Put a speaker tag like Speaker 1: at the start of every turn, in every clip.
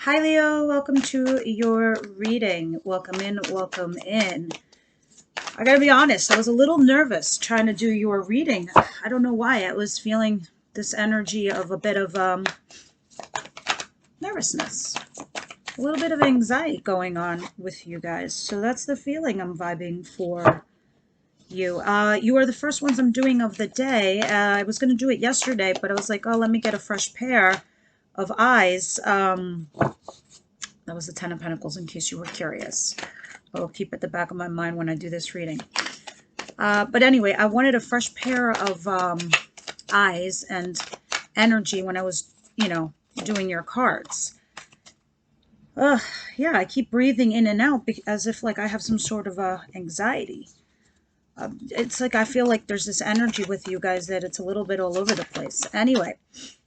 Speaker 1: Hi Leo, welcome to your reading. Welcome in, welcome in. I gotta be honest, I was a little nervous trying to do your reading. I don't know why. I was feeling this energy of a bit of nervousness, a little bit of anxiety going on with you guys. So that's the feeling I'm vibing for you. You are the first ones I'm doing of the day. I was going to do it yesterday, but I was like, oh, let me get a fresh pair of eyes. That was the Ten of Pentacles, in case you were curious. I'll keep at the back of my mind when I do this reading. But anyway, I wanted a fresh pair of eyes and energy when I was, doing your cards. Yeah, I keep breathing in and out as if like I have some sort of anxiety. It's like I feel like there's this energy with you guys that it's a little bit all over the place. Anyway,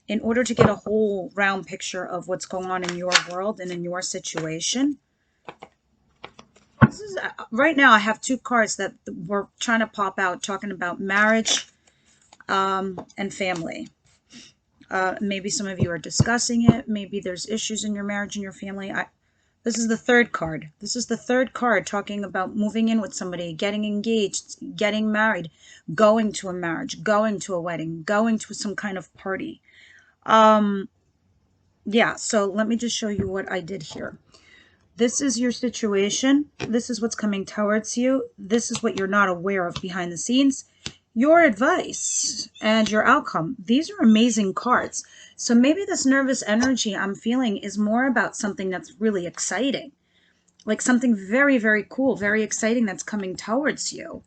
Speaker 1: in order to get a whole round picture of what's going on in your world and in your situation, this is right now I have two cards that were trying to pop out talking about marriage and family. Maybe some of you are discussing it. Maybe there's issues in your marriage and your family. This is the third card. This is the third card talking about moving in with somebody, getting engaged, getting married, going to a marriage, going to a wedding, going to some kind of party. Yeah, so let me just show you what I did here. This is your situation. This is what's coming towards you. This is what you're not aware of behind the scenes. Your advice and your outcome. These are amazing cards. So maybe this nervous energy I'm feeling is more about something that's really exciting. Like something very, very cool, very exciting that's coming towards you.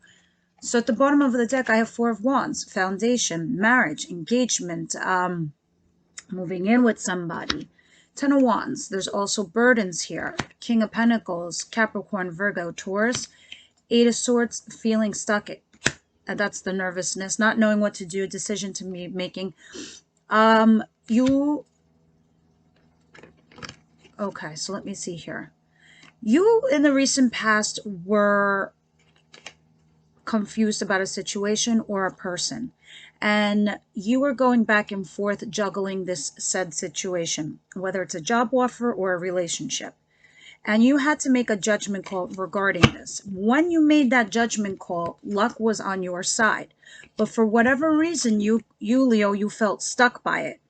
Speaker 1: So at the bottom of the deck, I have Four of Wands, foundation, marriage, engagement, moving in with somebody. Ten of Wands. There's also burdens here. King of Pentacles, Capricorn, Virgo, Taurus. Eight of Swords, feeling stuck. That's the nervousness, not knowing what to do, decision to be making. Okay, so let me see here. You, in the recent past, were confused about a situation or a person, and you were going back and forth juggling this said situation, whether it's a job offer or a relationship. And you had to make a judgment call regarding this. When you made that judgment call, luck was on your side. But for whatever reason, you Leo, you felt stuck by it.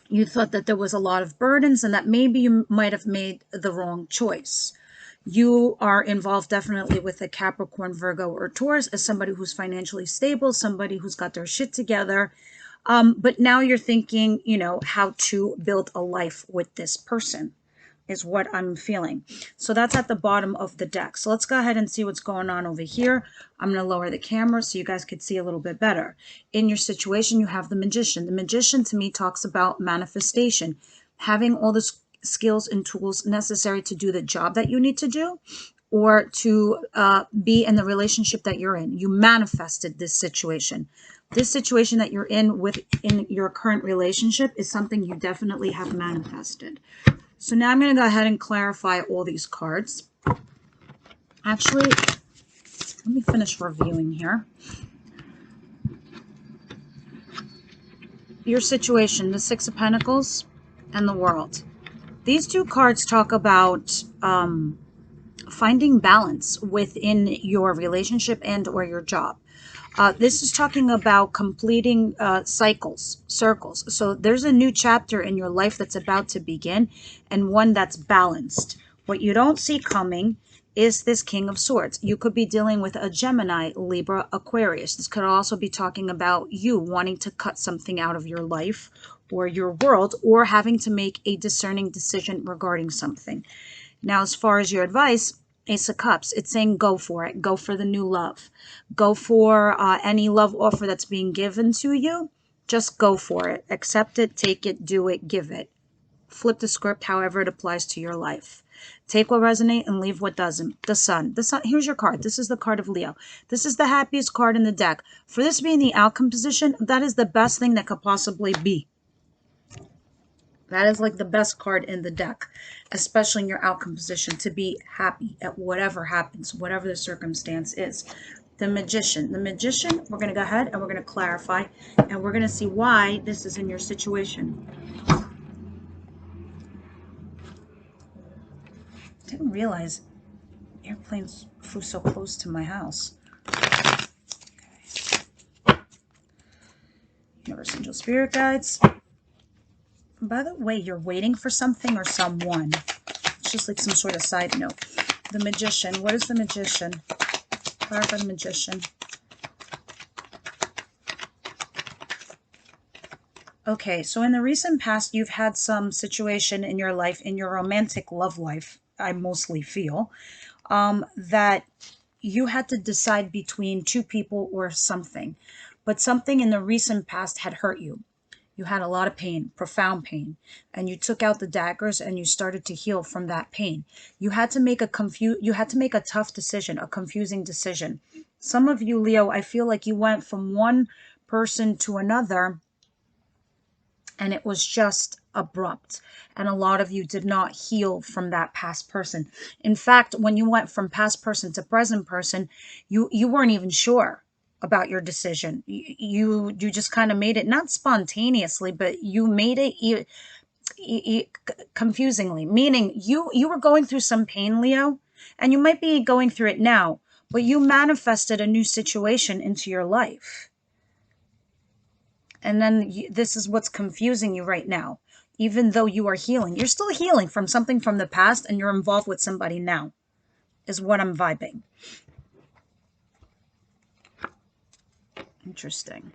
Speaker 1: You thought that there was a lot of burdens and that maybe you might have made the wrong choice. You are involved definitely with a Capricorn, Virgo, or Taurus as somebody who's financially stable, somebody who's got their shit together. But now you're thinking, how to build a life with this person is what I'm feeling. So that's at the bottom of the deck. So let's go ahead and see what's going on over here. I'm going to lower the camera so you guys could see a little bit better. In your situation, you have the Magician. The Magician to me talks about manifestation, having all the skills and tools necessary to do the job that you need to do, or to be in the relationship that you're in. You manifested this situation. This situation that you're in your current relationship is something you definitely have manifested. So now I'm going to go ahead and clarify all these cards. Actually, let me finish reviewing here. Your situation, the Six of Pentacles and the World. These two cards talk about finding balance within your relationship and or your job. This is talking about completing circles. So there's a new chapter in your life that's about to begin, and one that's balanced. What you don't see coming is this King of Swords. You could be dealing with a Gemini, Libra, Aquarius. This could also be talking about you wanting to cut something out of your life or your world, or having to make a discerning decision regarding something. Now, as far as your advice, Ace of Cups, it's saying go for it. Go for the new love. Go for any love offer that's being given to you. Just go for it. Accept it, take it, do it, give it. Flip the script however it applies to your life. Take what resonates and leave what doesn't. The Sun. The Sun. Here's your card. This is the card of Leo. This is the happiest card in the deck. For this being the outcome position, that is the best thing that could possibly be. That is like the best card in the deck, especially in your outcome position, to be happy at whatever happens, whatever the circumstance is. The Magician. The Magician, we're going to go ahead and we're going to clarify, and we're going to see why this is in your situation. didn't realize airplanes flew so close to my house. Okay. Universe, angel, spirit guides. By the way, you're waiting for something or someone. It's just like some sort of side note. The Magician. What is the Magician? Clarify the Magician. Okay, so in the recent past, you've had some situation in your life, in your romantic love life, I mostly feel, that you had to decide between two people or something. But something in the recent past had hurt you. You had a lot of pain, profound pain, and you took out the daggers and you started to heal from that pain. You had to make a tough decision, a confusing decision. Some of you, Leo, I feel like you went from one person to another and it was just abrupt. And a lot of you did not heal from that past person. In fact, when you went from past person to present person, you weren't even sure about your decision. You just kind of made it, not spontaneously, but you made it confusingly, meaning you were going through some pain, Leo, and you might be going through it now, but you manifested a new situation into your life. And then this is what's confusing you right now. Even though you are healing, you're still healing from something from the past and you're involved with somebody now, is what I'm vibing. Interesting.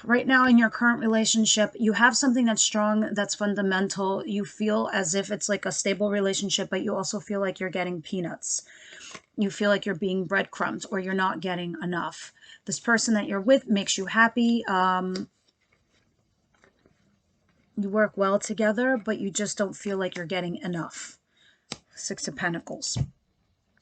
Speaker 1: Right now in your current relationship, you have something that's strong, that's fundamental. You feel as if it's like a stable relationship, but you also feel like you're getting peanuts. You feel like you're being breadcrumbed or you're not getting enough. This person that you're with makes you happy. You work well together, but you just don't feel like you're getting enough. Six of Pentacles.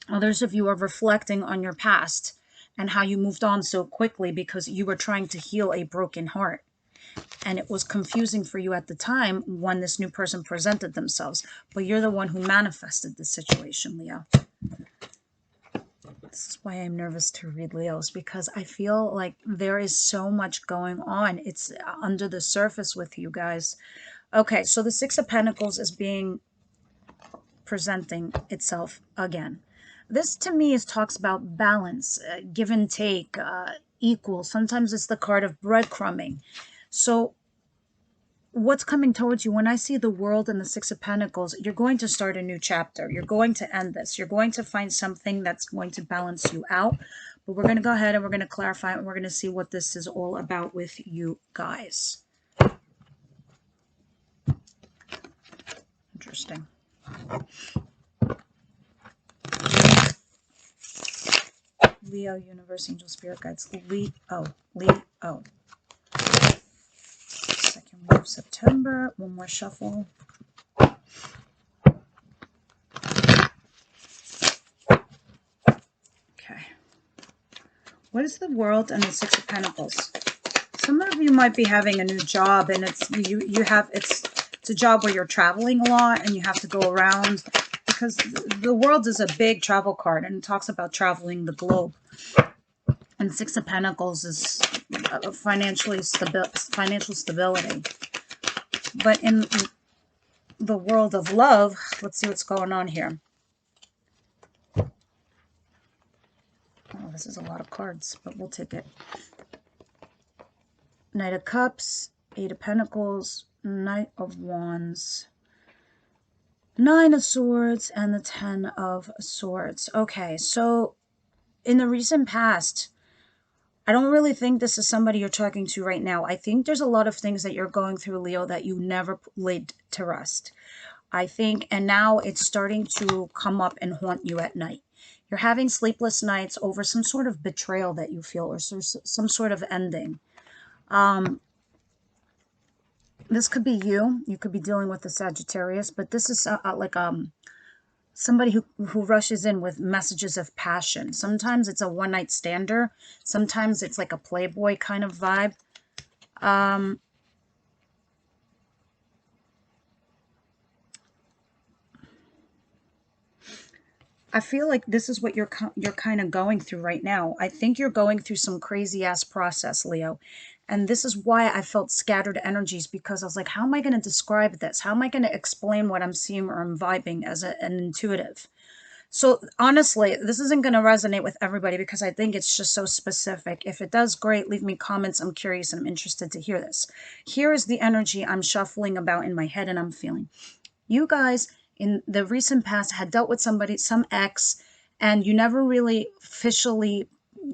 Speaker 1: Others of you are reflecting on your past and how you moved on so quickly because you were trying to heal a broken heart. And it was confusing for you at the time when this new person presented themselves. But you're the one who manifested this situation, Leo. This is why I'm nervous to read Leos, because I feel like there is so much going on. It's under the surface with you guys. Okay, so the Six of Pentacles is presenting itself again. This to me talks about balance, give and take, equal. Sometimes it's the card of breadcrumbing. So what's coming towards you, when I see the World and the Six of Pentacles, you're going to start a new chapter. You're going to end this. You're going to find something that's going to balance you out. But we're going to go ahead and we're going to clarify and we're going to see what this is all about with you guys. Interesting. Leo, Universe, Angel, Spirit Guides. Leo. Second week of September. One more shuffle. Okay. What is the World and the Six of Pentacles? Some of you might be having a new job, and it's a job where you're traveling a lot and you have to go around, because the World is a big travel card and it talks about traveling the globe. And Six of Pentacles is financial stability. But in the world of love, let's see what's going on here. Oh, this is a lot of cards, but we'll take it. Knight of Cups, Eight of Pentacles, Knight of Wands, Nine of Swords, and the Ten of Swords. Okay, so in the recent past, I don't really think this is somebody you're talking to right now. I think there's a lot of things that you're going through, Leo, that you never laid to rest. I think, and now it's starting to come up and haunt you at night. You're having sleepless nights over some sort of betrayal that you feel, or some sort of ending. This could be you. You could be dealing with a Sagittarius, but this is somebody who rushes in with messages of passion. Sometimes it's a one-night stander. Sometimes it's like a playboy kind of vibe. I feel like this is what you're kind of going through right now. I think you're going through some crazy-ass process, Leo. And this is why I felt scattered energies, because I was like, how am I going to describe this? How am I going to explain what I'm seeing or I'm vibing as an intuitive? So honestly, this isn't going to resonate with everybody because I think it's just so specific. If it does, great. Leave me comments. I'm curious and I'm interested to hear this. Here is the energy I'm shuffling about in my head and I'm feeling. You guys in the recent past had dealt with somebody, some ex, and you never really officially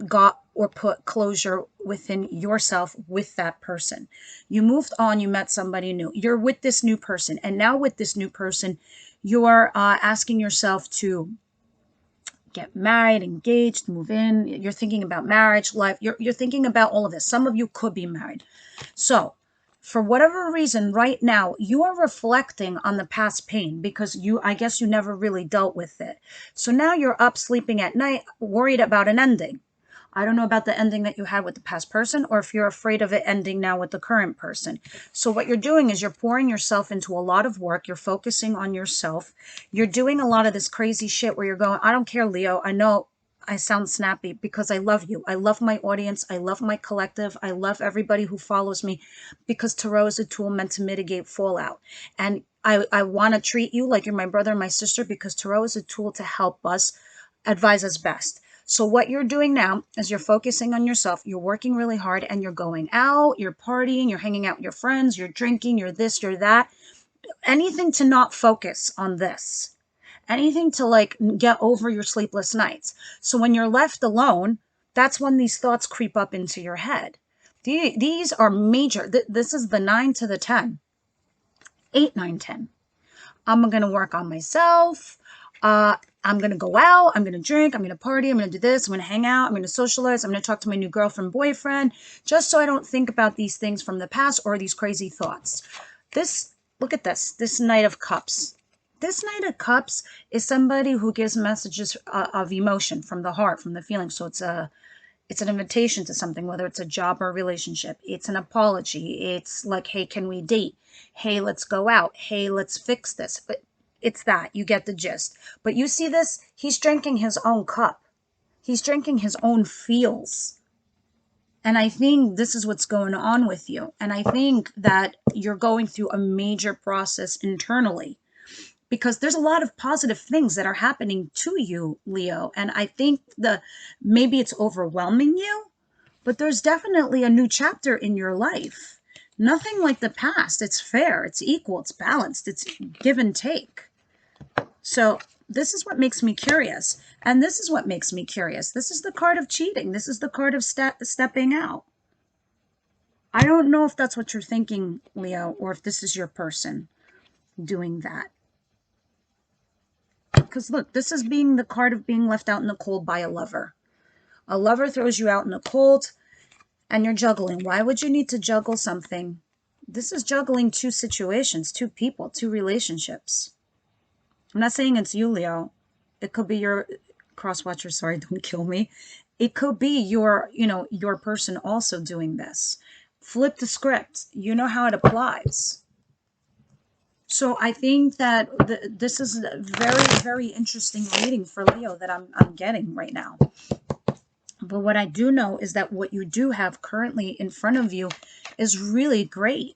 Speaker 1: got or put closure within yourself with that person. You moved on, you met somebody new. You're with this new person. And now with this new person, you're asking yourself to get married, engaged, move in. You're thinking about marriage, life. You're thinking about all of this. Some of you could be married. So for whatever reason, right now, you are reflecting on the past pain because I guess you never really dealt with it. So now you're up sleeping at night, worried about an ending. I don't know about the ending that you had with the past person, or if you're afraid of it ending now with the current person. So what you're doing is you're pouring yourself into a lot of work. You're focusing on yourself. You're doing a lot of this crazy shit where you're going, I don't care, Leo. I know I sound snappy because I love you. I love my audience. I love my collective. I love everybody who follows me, because tarot is a tool meant to mitigate fallout. And I want to treat you like you're my brother and my sister, because tarot is a tool to help us, advise us best. So what you're doing now is you're focusing on yourself. You're working really hard and you're going out, you're partying, you're hanging out with your friends, you're drinking, you're this, you're that. Anything to not focus on this. Anything to like get over your sleepless nights. So when you're left alone, that's when these thoughts creep up into your head. These are major. This is the 9 to the 10. 8, 9, 10. I'm going to work on myself. I'm going to go out, I'm going to drink, I'm going to party, I'm going to do this, I'm going to hang out, I'm going to socialize, I'm going to talk to my new girlfriend, boyfriend, just so I don't think about these things from the past or these crazy thoughts. Look at this Knight of Cups. This Knight of Cups is somebody who gives messages of emotion from the heart, from the feeling. So it's an invitation to something, whether it's a job or a relationship. It's an apology. It's like, hey, can we date? Hey, let's go out. Hey, let's fix this. But it's that. You get the gist. But you see this? He's drinking his own cup. He's drinking his own feels. And I think this is what's going on with you. And I think that you're going through a major process internally, because there's a lot of positive things that are happening to you, Leo. And I think maybe it's overwhelming you, but there's definitely a new chapter in your life. Nothing like the past. It's fair. It's equal. It's balanced. It's give and take. So this is what makes me curious. And this is what makes me curious. This is the card of cheating. This is the card of stepping out. I don't know if that's what you're thinking, Leo, or if this is your person doing that. Because look, this is the card of being left out in the cold by a lover. A lover throws you out in the cold and you're juggling. Why would you need to juggle something? This is juggling two situations, two people, two relationships. I'm not saying it's you, Leo. It could be your cross-watcher. Sorry, don't kill me. It could be your person also doing this. Flip the script. You know how it applies. So I think that this is a very, very interesting reading for Leo that I'm getting right now. But what I do know is that what you do have currently in front of you is really great.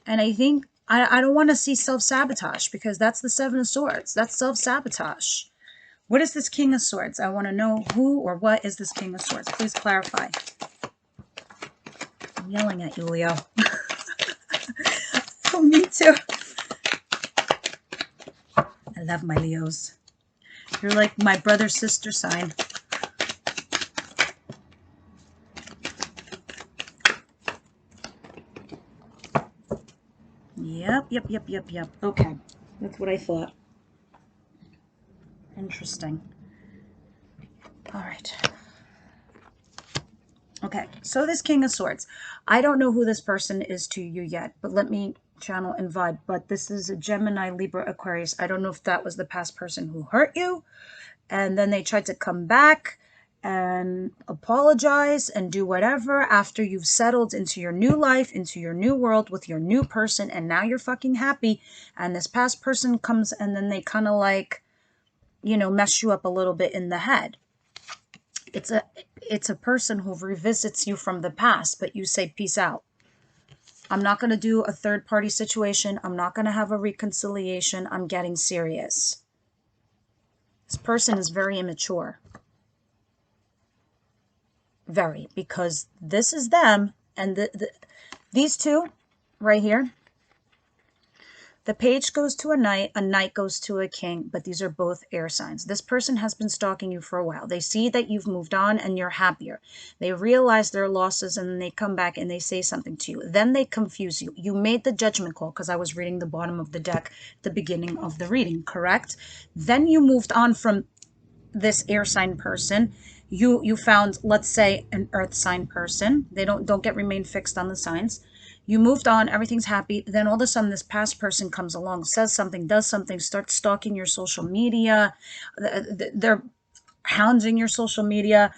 Speaker 1: And I think I don't want to see self-sabotage, because that's the 7 of Swords. That's self-sabotage. What is this King of Swords? I want to know who or what is this King of Swords. Please clarify. I'm yelling at you, Leo. Oh, me too. I love my Leos. You're like my brother-sister sign. Yep. Okay, that's what I thought. Interesting. All right. Okay, so this King of Swords. I don't know who this person is to you yet, but let me channel and vibe. But this is a Gemini, Libra, Aquarius. I don't know if that was the past person who hurt you, and then they tried to come back and apologize and do whatever after you've settled into your new life, into your new world with your new person, and now you're fucking happy, and this past person comes and then they kind of like, mess you up a little bit in the head. It's a person who revisits you from the past, but you say peace out. I'm not going to do a third party situation. I'm not going to have a reconciliation. I'm getting serious. This person is very immature. Very, because this is them, and these two right here, the page goes to a knight goes to a king, but these are both air signs. This person has been stalking you for a while. They see that you've moved on and you're happier. They realize their losses, and then they come back and they say something to you. Then they confuse you. You made the judgment call, because I was reading the bottom of the deck at the beginning of the reading, correct? Then you moved on from this air sign person. You found, let's say, an earth sign person. They don't remain fixed on the signs. You moved on, everything's happy. Then all of a sudden this past person comes along, says something, does something, starts stalking your social media. They're hounding your social media.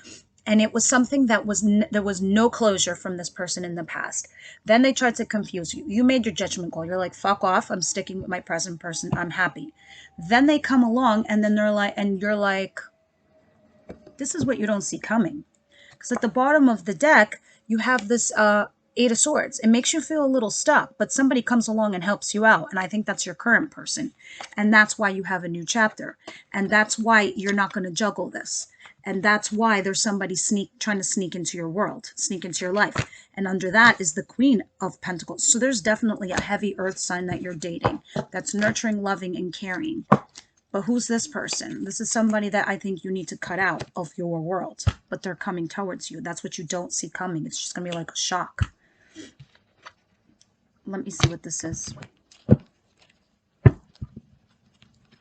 Speaker 1: And it was something that there was no closure from this person in the past. Then they tried to confuse you. You made your judgment call. You're like, fuck off. I'm sticking with my present person. I'm happy. Then they come along, and then you're like, this is what you don't see coming. Because at the bottom of the deck, you have this Eight of Swords. It makes you feel a little stuck, but somebody comes along and helps you out. And I think that's your current person. And that's why you have a new chapter. And that's why you're not going to juggle this. And that's why there's somebody trying to sneak into your world, sneak into your life. And under that is the Queen of Pentacles. So there's definitely a heavy earth sign that you're dating that's nurturing, loving, and caring. But who's this person? This is somebody that I think you need to cut out of your world. But they're coming towards you. That's what you don't see coming. It's just going to be like a shock. Let me see what this is.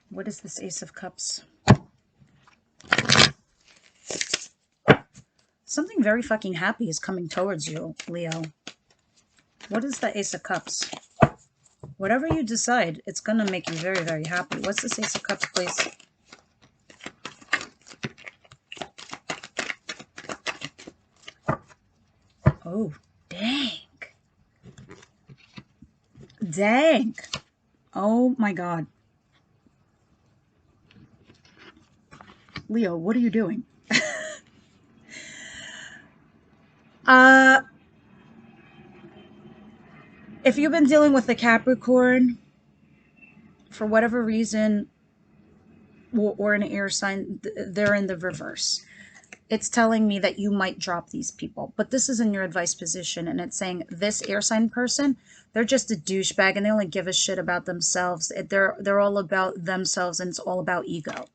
Speaker 1: What is this Ace of Cups? Something very fucking happy is coming towards you, Leo. What is the Ace of Cups? Whatever you decide, it's going to make you very, very happy. What's this Ace of Cups, please? Oh, dang. Dang. Oh, my God. Leo, what are you doing? If you've been dealing with the Capricorn, for whatever reason, or an air sign, they're in the reverse. It's telling me that you might drop these people. But this is in your advice position, and it's saying this air sign person, they're just a douchebag, and they only give a shit about themselves. They're all about themselves, and it's all about ego.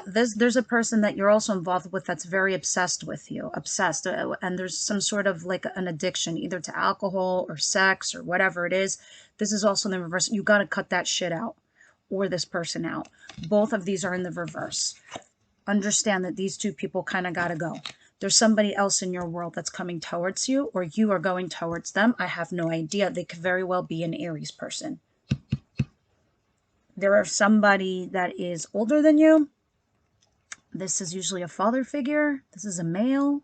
Speaker 1: There's a person that you're also involved with that's very obsessed with you, and there's some sort of like an addiction, either to alcohol or sex or whatever it is. This is also in the reverse. You got to cut that shit out, or this person out. Both of these are in the reverse. Understand that these two people kind of got to go. There's somebody else in your world that's coming towards you, or you are going towards them. I have no idea. They could very well be an Aries person. There are somebody that is older than you. This is usually a father figure. This is a male.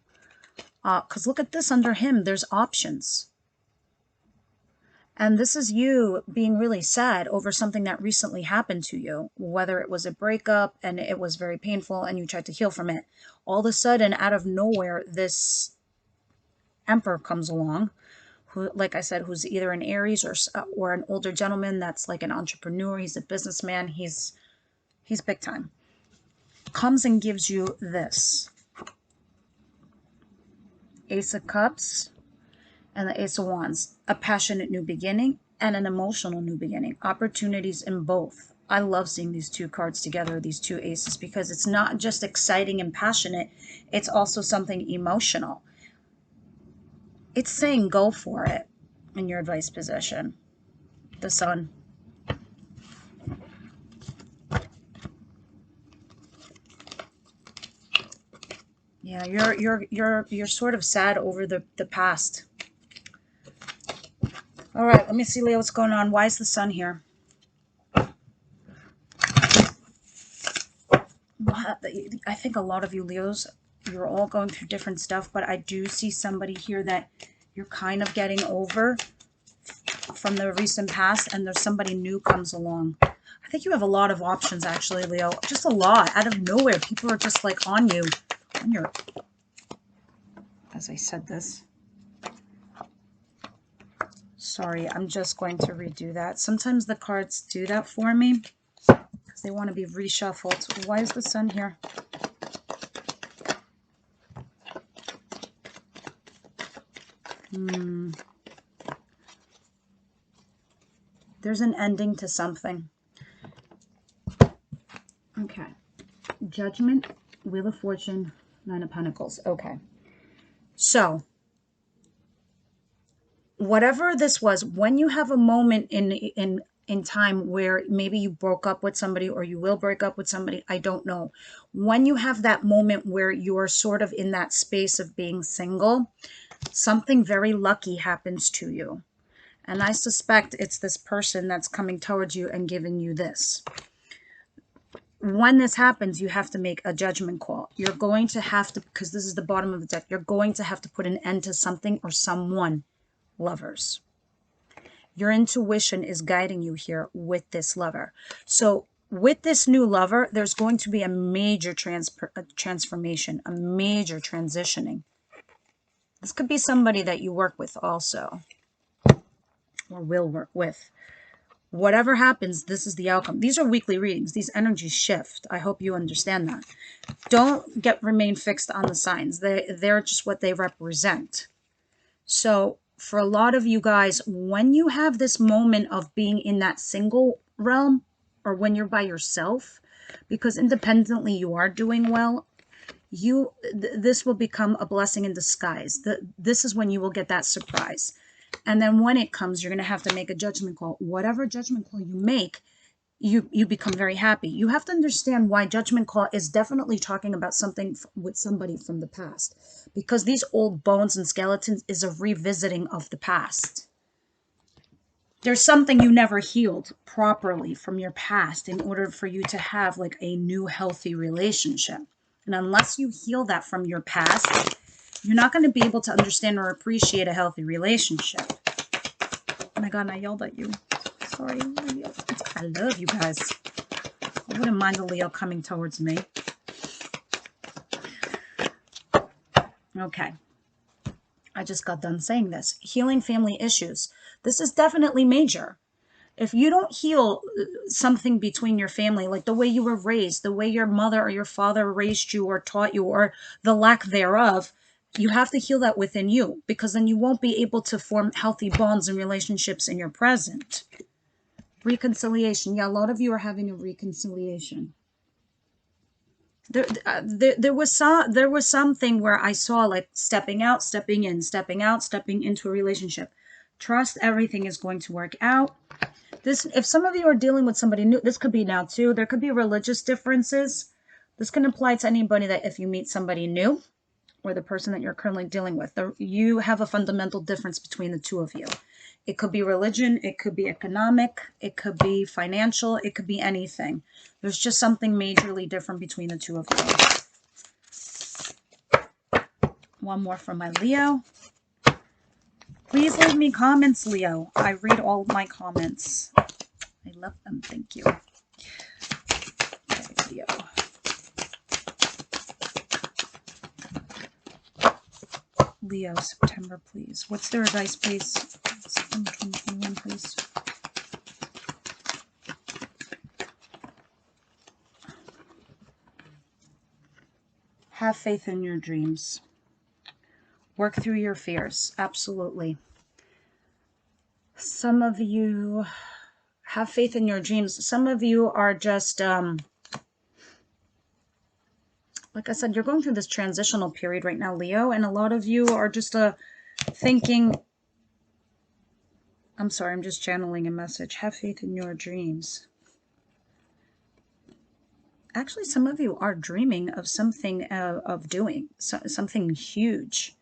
Speaker 1: Because look at this under him. There's options. And this is you being really sad over something that recently happened to you. Whether it was a breakup and it was very painful and you tried to heal from it. All of a sudden, out of nowhere, this Emperor comes along. Who, like I said, who's either an Aries or an older gentleman that's like an entrepreneur. He's a businessman. He's big time. Comes and gives you this Ace of Cups and the Ace of Wands. A passionate new beginning and an emotional new beginning. Opportunities in both. I love seeing these two cards together, these two aces, because it's not just exciting and passionate. It's also something emotional. It's saying go for it in your advice position. The Sun. Yeah, you're sort of sad over the past. All right, let me see, Leo, what's going on. Why is the Sun here? I think a lot of you Leos, you're all going through different stuff, but I do see somebody here that you're kind of getting over from the recent past, and there's somebody new comes along. I think you have a lot of options, actually, Leo. Just a lot. Out of nowhere, people are just like on you As I said this. Sorry, I'm just going to redo that. Sometimes the cards do that for me because they want to be reshuffled. Why is the sun here? There's an ending to something. Okay. Judgment, Wheel of Fortune, Nine of Pentacles. Okay. So, whatever this was, when you have a moment in time where maybe you broke up with somebody or you will break up with somebody, I don't know. When you have that moment where you're sort of in that space of being single, something very lucky happens to you. And I suspect it's this person that's coming towards you and giving you this. When this happens, you have to make a judgment call. You're going to have to, because this is the bottom of the deck, you're going to have to put an end to something or someone, lovers. Your intuition is guiding you here with this lover. So with this new lover, there's going to be a major transformation, a major transitioning. This could be somebody that you work with also, or will work with. Whatever happens, this is the outcome. These are weekly readings. These energies shift. I hope you understand that. Don't remain fixed on the signs. They're just what they represent. So for a lot of you guys, when you have this moment of being in that single realm, or when you're by yourself, because independently you are doing well, this will become a blessing in disguise. This is when you will get that surprise. And then when it comes, you're going to have to make a judgment call. Whatever judgment call you make, you become very happy. You have to understand why judgment call is definitely talking about something with somebody from the past. Because these old bones and skeletons is a revisiting of the past. There's something you never healed properly from your past in order for you to have like a new healthy relationship. And unless you heal that from your past, you're not going to be able to understand or appreciate a healthy relationship. Oh my God, I yelled at you. Sorry, Leo. I love you guys. I wouldn't mind a Leo coming towards me. Okay. I just got done saying this. Healing family issues. This is definitely major. If you don't heal something between your family, like the way you were raised, the way your mother or your father raised you or taught you, or the lack thereof, you have to heal that within you, because then you won't be able to form healthy bonds and relationships in your present. Reconciliation. Yeah, a lot of you are having a reconciliation. There was something where I saw like stepping out, stepping in, stepping out, stepping into a relationship. Trust everything is going to work out. This, if some of you are dealing with somebody new, this could be now too. There could be religious differences. This can apply to anybody that if you meet somebody new or the person that you're currently dealing with, you have a fundamental difference between the two of you. It could be religion, it could be economic, it could be financial, it could be anything. There's just something majorly different between the two of you. One more from my Leo. Please leave me comments, Leo. I read all my comments. I love them. Thank you. Okay, Leo. Leo, September, please. What's their advice, please? September 2021, please. Have faith in your dreams. Work through your fears. Absolutely. Some of you have faith in your dreams. Some of you are just, like I said, you're going through this transitional period right now, Leo, and a lot of you are just thinking, I'm sorry, I'm just channeling a message. Have faith in your dreams. Actually, some of you are dreaming of something, of doing something huge,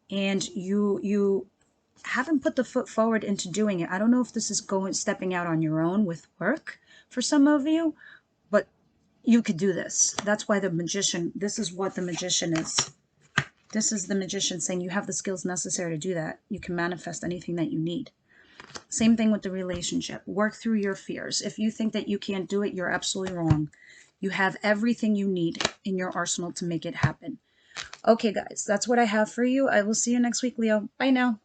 Speaker 1: and you haven't put the foot forward into doing it. I don't know if this is stepping out on your own with work for some of you, but you could do this. That's why the Magician, this is what the Magician is. This is the Magician saying you have the skills necessary to do that. You can manifest anything that you need. Same thing with the relationship. Work through your fears. If you think that you can't do it, you're absolutely wrong. You have everything you need in your arsenal to make it happen. Okay, guys, that's what I have for you. I will see you next week, Leo. Bye now.